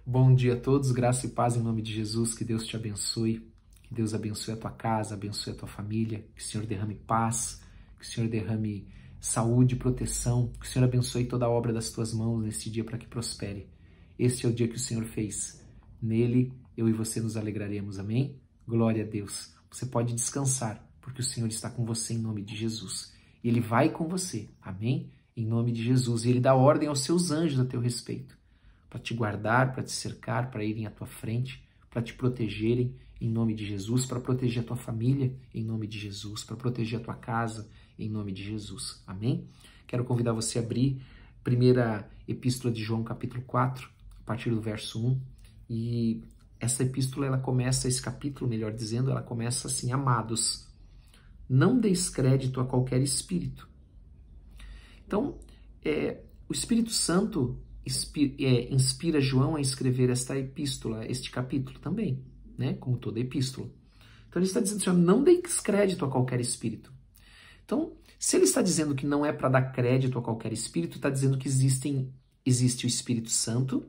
Bom dia a todos, graça e paz em nome de Jesus, que Deus te abençoe, que Deus abençoe a tua casa, abençoe a tua família, que o Senhor derrame paz, que o Senhor derrame saúde e proteção, que o Senhor abençoe toda a obra das tuas mãos neste dia para que prospere. Este é o dia que o Senhor fez, nele eu e você nos alegraremos, amém? Glória a Deus, você pode descansar, porque o Senhor está com você em nome de Jesus, e Ele vai com você, amém? Em nome de Jesus, e Ele dá ordem aos seus anjos a teu respeito, para te guardar, para te cercar, para irem à tua frente, para te protegerem em nome de Jesus, para proteger a tua família em nome de Jesus, para proteger a tua casa em nome de Jesus. Amém? Quero convidar você a abrir primeira epístola de João, capítulo 4, a partir do verso 1. E essa epístola, ela começa, esse capítulo, melhor dizendo, ela começa assim: amados, não deis crédito a qualquer espírito. Então, o Espírito Santo inspira João a escrever esta epístola, este capítulo também, né? Como toda epístola. Então ele está dizendo assim, não deis crédito a qualquer espírito. Então, se ele está dizendo que não é para dar crédito a qualquer espírito, está dizendo que existe o Espírito Santo,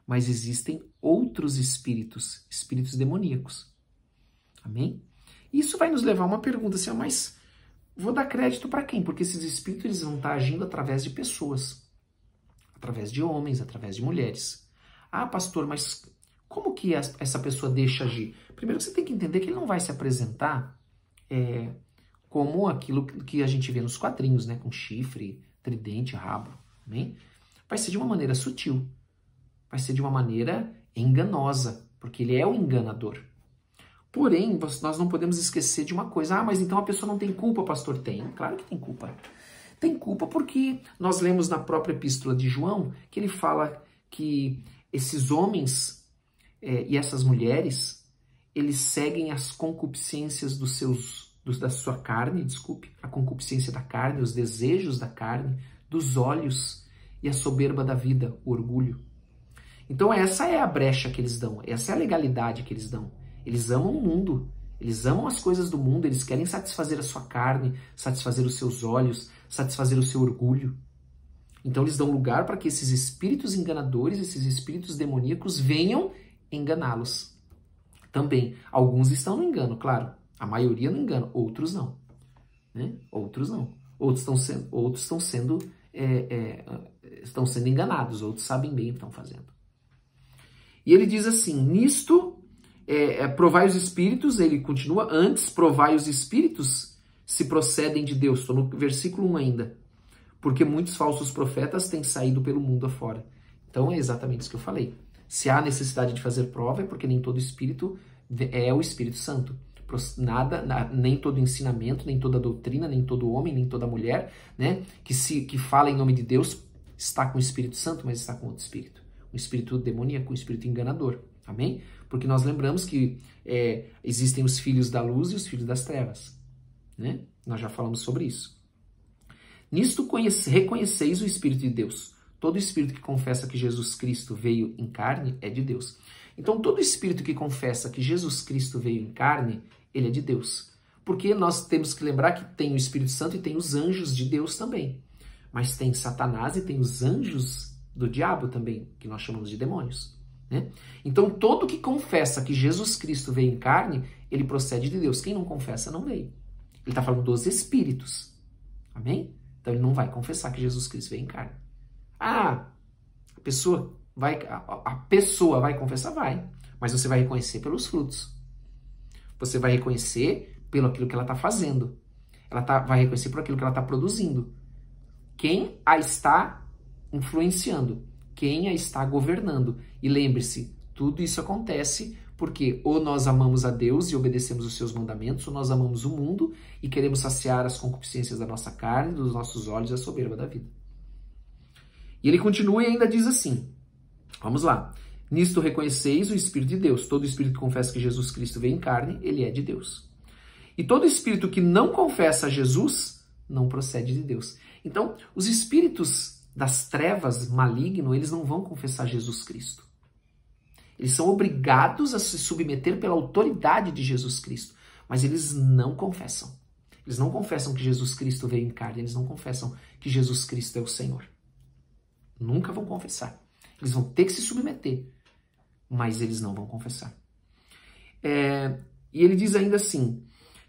mas existem outros espíritos, espíritos demoníacos. Amém? Isso vai nos levar a uma pergunta assim, mas vou dar crédito para quem? Porque esses espíritos eles vão estar agindo através de pessoas. Através de homens, através de mulheres. Ah, pastor, mas como que essa pessoa deixa agir? Primeiro você tem que entender que ele não vai se apresentar como aquilo que a gente vê nos quadrinhos, né? Com chifre, tridente, rabo. Né? Vai ser de uma maneira sutil. Vai ser de uma maneira enganosa, porque ele é o enganador. Porém, nós não podemos esquecer de uma coisa. Ah, mas então a pessoa não tem culpa, pastor? Tem, claro que tem culpa. Tem culpa porque nós lemos na própria epístola de João que ele fala que esses homens e essas mulheres, eles seguem as concupiscências da sua carne, a concupiscência da carne, os desejos da carne, dos olhos e a soberba da vida, o orgulho. Então essa é a brecha que eles dão, essa é a legalidade que eles dão. Eles amam o mundo, eles amam as coisas do mundo, eles querem satisfazer a sua carne, satisfazer os seus olhos, satisfazer o seu orgulho. Então eles dão lugar para que esses espíritos enganadores, esses espíritos demoníacos venham enganá-los. Também, alguns estão no engano, claro. A maioria no engano, outros não. Né? Outros não. Outros estão sendo enganados, outros sabem bem o que estão fazendo. E ele diz assim, nisto, provai os espíritos, ele continua, antes provai os espíritos se procedem de Deus. Estou no versículo 1 ainda. Porque muitos falsos profetas têm saído pelo mundo afora. Então é exatamente isso que eu falei. Se há necessidade de fazer prova é porque nem todo espírito é o Espírito Santo. Nem todo ensinamento, nem toda doutrina, nem todo homem, nem toda mulher, né, que fala em nome de Deus está com o Espírito Santo, mas está com outro espírito. Um espírito demoníaco, um espírito enganador. Amém? Porque nós lembramos que existem os filhos da luz e os filhos das trevas. Né? Nós já falamos sobre isso. Nisto reconheceis o Espírito de Deus. Todo espírito que confessa que Jesus Cristo veio em carne é de Deus. Então todo espírito que confessa que Jesus Cristo veio em carne, ele é de Deus. Porque nós temos que lembrar que tem o Espírito Santo e tem os anjos de Deus também. Mas tem Satanás e tem os anjos do diabo também, que nós chamamos de demônios. Né? Então todo que confessa que Jesus Cristo veio em carne, ele procede de Deus. Quem não confessa não veio. Ele está falando dos espíritos. Amém? Então ele não vai confessar que Jesus Cristo veio em carne. Ah, a pessoa vai confessar? Vai. Mas você vai reconhecer pelos frutos. Você vai reconhecer pelo aquilo que ela está fazendo. Vai reconhecer por aquilo que ela está produzindo. Quem a está influenciando. Quem a está governando. E lembre-se, tudo isso acontece porque ou nós amamos a Deus e obedecemos os seus mandamentos, ou nós amamos o mundo e queremos saciar as concupiscências da nossa carne, dos nossos olhos e a soberba da vida. E ele continua e ainda diz assim, vamos lá, nisto reconheceis o Espírito de Deus, todo espírito que confessa que Jesus Cristo veio em carne, ele é de Deus. E todo espírito que não confessa a Jesus, não procede de Deus. Então, os espíritos das trevas, maligno, eles não vão confessar Jesus Cristo. Eles são obrigados a se submeter pela autoridade de Jesus Cristo, mas eles não confessam. Eles não confessam que Jesus Cristo veio em carne, eles não confessam que Jesus Cristo é o Senhor. Nunca vão confessar. Eles vão ter que se submeter. mas eles não vão confessar. E ele diz ainda assim,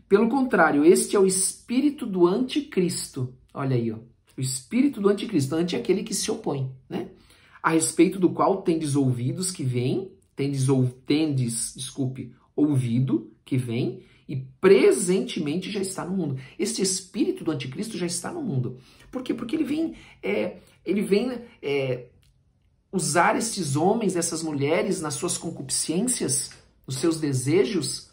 pelo contrário, este é o espírito do anticristo. Olha aí, ó, o espírito do anticristo. Anti é aquele que se opõe, né? A respeito do qual tendes ouvidos que vem, tendes ouvido que vem, e presentemente já está no mundo. Este espírito do anticristo já está no mundo. Por quê? Porque ele vem usar estes homens, essas mulheres, nas suas concupiscências, nos seus desejos,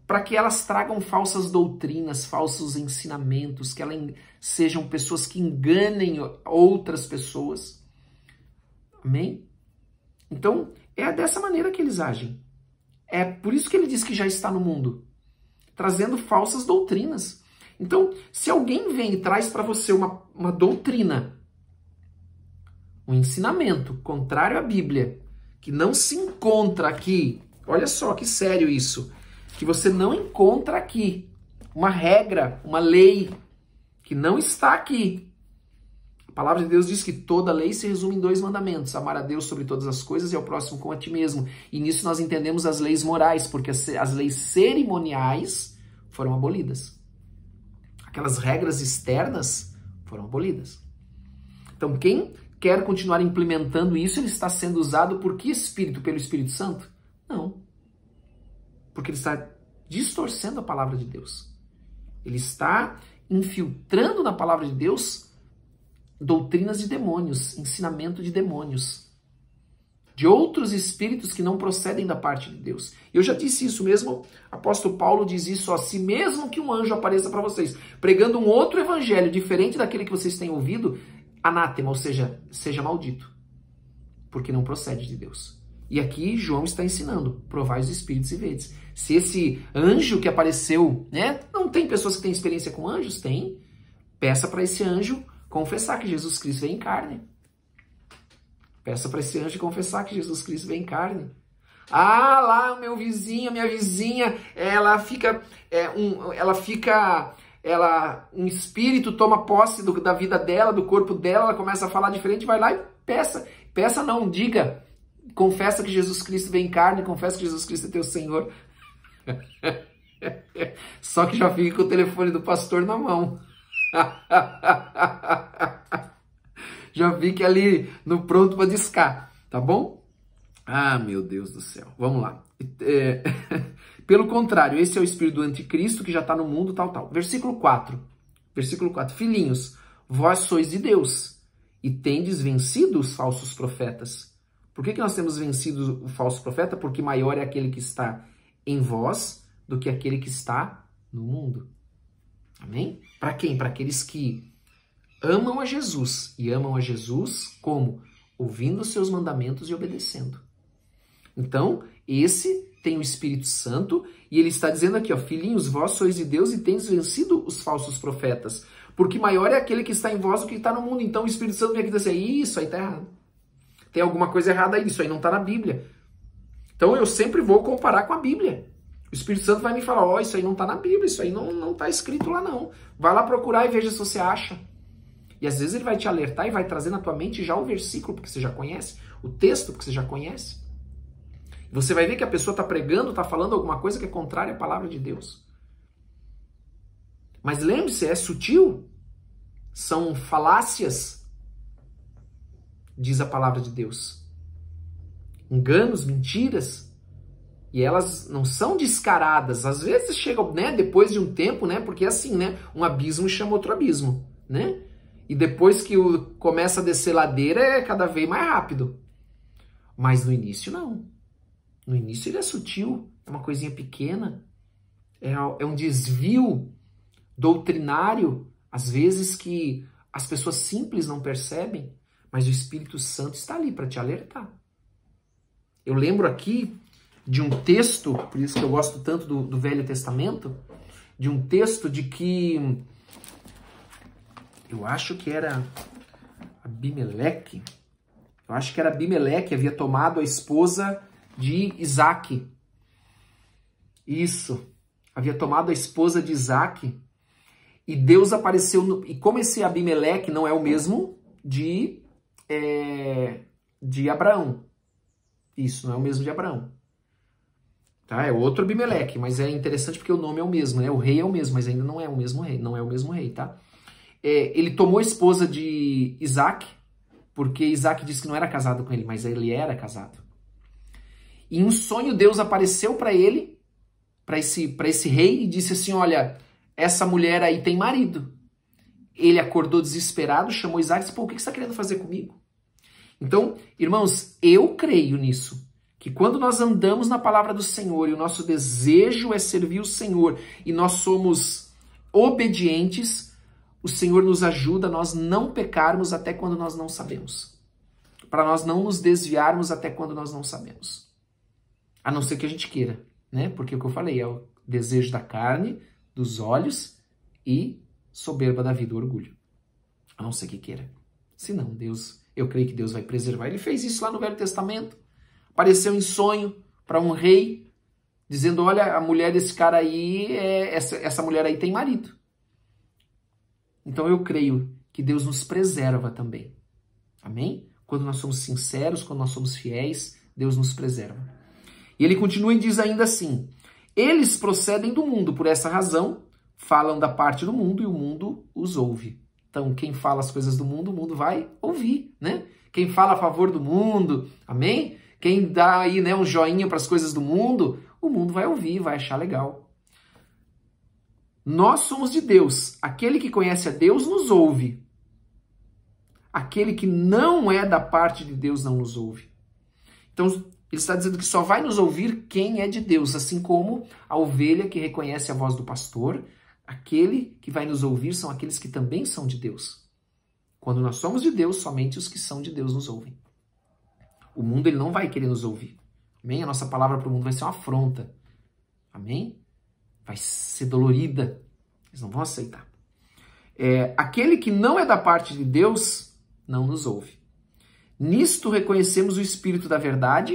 para que elas tragam falsas doutrinas, falsos ensinamentos, que elas sejam pessoas que enganem outras pessoas. Amém? Então, é dessa maneira que eles agem. É por isso que ele diz que já está no mundo, trazendo falsas doutrinas. Então, se alguém vem e traz para você uma doutrina, um ensinamento contrário à Bíblia, que não se encontra aqui, olha só que sério isso, que você não encontra aqui uma regra, uma lei, que não está aqui. A palavra de Deus diz que toda lei se resume em 2 mandamentos, amar a Deus sobre todas as coisas e ao próximo como a ti mesmo. E nisso nós entendemos as leis morais, porque as leis cerimoniais foram abolidas. Aquelas regras externas foram abolidas. Então quem quer continuar implementando isso, ele está sendo usado por que espírito? Pelo Espírito Santo? Não. Porque ele está distorcendo a palavra de Deus. Ele está infiltrando na palavra de Deus doutrinas de demônios, ensinamento de demônios, de outros espíritos que não procedem da parte de Deus. Eu já disse isso mesmo, apóstolo Paulo diz isso, ó, se mesmo que um anjo apareça para vocês, pregando um outro evangelho diferente daquele que vocês têm ouvido, anátema, ou seja, seja maldito, porque não procede de Deus. E aqui João está ensinando, provai os espíritos e vedes. Se esse anjo que apareceu, né, não tem pessoas que têm experiência com anjos? Tem. Peça para esse anjo confessar que Jesus Cristo veio em carne. Peça para esse anjo confessar que Jesus Cristo veio em carne. Ah, lá o meu vizinho, a minha vizinha, um espírito toma posse da vida dela, do corpo dela, ela começa a falar diferente, vai lá e peça. Peça não, diga. Confessa que Jesus Cristo veio em carne, confessa que Jesus Cristo é teu Senhor. Só que já fica com o telefone do pastor na mão. Já fique ali no pronto para discar, tá bom? Ah, meu Deus do céu. Vamos lá. Pelo contrário, esse é o espírito do anticristo que já está no mundo, tal. Versículo 4. Filhinhos, vós sois de Deus e tendes vencido os falsos profetas. Por que nós temos vencido o falso profeta? Porque maior é aquele que está em vós do que aquele que está no mundo. Amém? Para quem? Para aqueles que amam a Jesus. E amam a Jesus como? Ouvindo os seus mandamentos e obedecendo. Então, esse tem o Espírito Santo e ele está dizendo aqui, ó, filhinhos, vós sois de Deus e tendes vencido os falsos profetas. Porque maior é aquele que está em vós do que está no mundo. Então o Espírito Santo vem aqui e diz assim, isso aí está errado. Tem alguma coisa errada aí, isso aí não está na Bíblia. Então eu sempre vou comparar com a Bíblia. O Espírito Santo vai me falar, ó, isso aí não está na Bíblia, isso aí não está escrito lá não. Vai lá procurar e veja se você acha. E às vezes ele vai te alertar e vai trazer na tua mente já o versículo, porque você já conhece, o texto, porque você já conhece. Você vai ver que a pessoa está pregando, está falando alguma coisa que é contrária à palavra de Deus. Mas lembre-se, é sutil. São falácias, diz a palavra de Deus. Enganos, mentiras. E elas não são descaradas. Às vezes chegam, né, depois de um tempo, né, porque é assim, né, um abismo chama outro abismo, né? E depois que começa a descer ladeira é cada vez mais rápido. Mas no início não. No início ele é sutil, é uma coisinha pequena. É um desvio doutrinário, às vezes que as pessoas simples não percebem, mas o Espírito Santo está ali para te alertar. Eu lembro aqui de um texto, por isso que eu gosto tanto do Velho Testamento, de um texto de que eu acho que era Abimeleque. Eu acho que era Abimeleque, havia tomado a esposa de Isaac. Isso. Havia tomado a esposa de Isaac. E Deus apareceu... E como esse Abimeleque não é o mesmo de Abraão. Isso não é o mesmo de Abraão. Tá? É outro Abimeleque, mas é interessante porque o nome é o mesmo, né? O rei é o mesmo, mas ainda não é o mesmo rei, não é o mesmo rei, tá? Ele tomou a esposa de Isaac, porque Isaac disse que não era casado com ele, mas ele era casado. E em um sonho Deus apareceu para ele, para esse rei, e disse assim, olha, essa mulher aí tem marido. Ele acordou desesperado, chamou Isaac e disse, pô, o que você está querendo fazer comigo? Então, irmãos, eu creio nisso, que quando nós andamos na palavra do Senhor e o nosso desejo é servir o Senhor e nós somos obedientes, o Senhor nos ajuda a nós não pecarmos até quando nós não sabemos. Para nós não nos desviarmos até quando nós não sabemos. A não ser que a gente queira, né? Porque o que eu falei é o desejo da carne, dos olhos e soberba da vida, o orgulho. A não ser que queira. Se não, Deus, eu creio que Deus vai preservar. Ele fez isso lá no Velho Testamento. Apareceu em sonho para um rei, dizendo, olha, a mulher desse cara aí, essa mulher aí tem marido. Então eu creio que Deus nos preserva também. Amém? Quando nós somos sinceros, quando nós somos fiéis, Deus nos preserva. E ele continua e diz ainda assim, eles procedem do mundo, por essa razão, falam da parte do mundo e o mundo os ouve. Então, quem fala as coisas do mundo, o mundo vai ouvir, né? Quem fala a favor do mundo, amém? Quem dá aí, né, um joinha para as coisas do mundo, o mundo vai ouvir, vai achar legal. Nós somos de Deus. Aquele que conhece a Deus nos ouve. Aquele que não é da parte de Deus não nos ouve. Então, ele está dizendo que só vai nos ouvir quem é de Deus, assim como a ovelha que reconhece a voz do pastor, aquele que vai nos ouvir são aqueles que também são de Deus. Quando nós somos de Deus, somente os que são de Deus nos ouvem. O mundo ele não vai querer nos ouvir. Amém? A nossa palavra para o mundo vai ser uma afronta. Amém? Vai ser dolorida. Eles não vão aceitar. Aquele que não é da parte de Deus não nos ouve. Nisto reconhecemos o espírito da verdade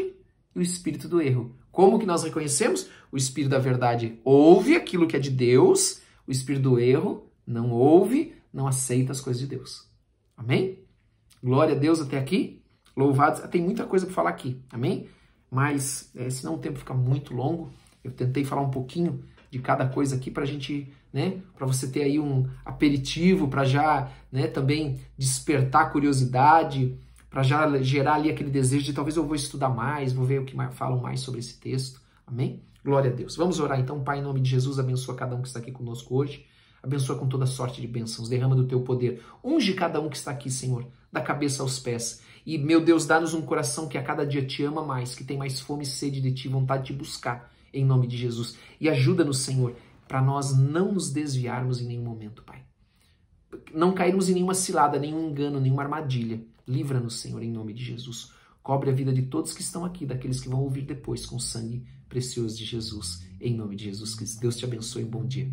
e o espírito do erro. Como que nós reconhecemos? O espírito da verdade ouve aquilo que é de Deus, o espírito do erro não ouve, não aceita as coisas de Deus. Amém? Glória a Deus até aqui. Louvado. Tem muita coisa para falar aqui. Amém? Mas, senão o tempo fica muito longo, eu tentei falar um pouquinho de cada coisa aqui para a gente, né, para você ter aí um aperitivo, para já, né, também despertar a curiosidade, para já gerar ali aquele desejo de talvez eu vou estudar mais, vou ver o que falam mais sobre esse texto. Amém? Glória a Deus. Vamos orar então. Pai, em nome de Jesus, abençoa cada um que está aqui conosco hoje. Abençoa com toda sorte de bênçãos. Derrama do teu poder. Unge cada um que está aqui, Senhor, da cabeça aos pés. E, meu Deus, dá-nos um coração que a cada dia te ama mais, que tem mais fome e sede de ti, vontade de te buscar, em nome de Jesus. E ajuda-nos, Senhor, para nós não nos desviarmos em nenhum momento, Pai. Não cairmos em nenhuma cilada, nenhum engano, nenhuma armadilha. Livra-nos, Senhor, em nome de Jesus. Cobre a vida de todos que estão aqui, daqueles que vão ouvir depois, com o sangue precioso de Jesus. Em nome de Jesus Cristo. Deus te abençoe. Um bom dia.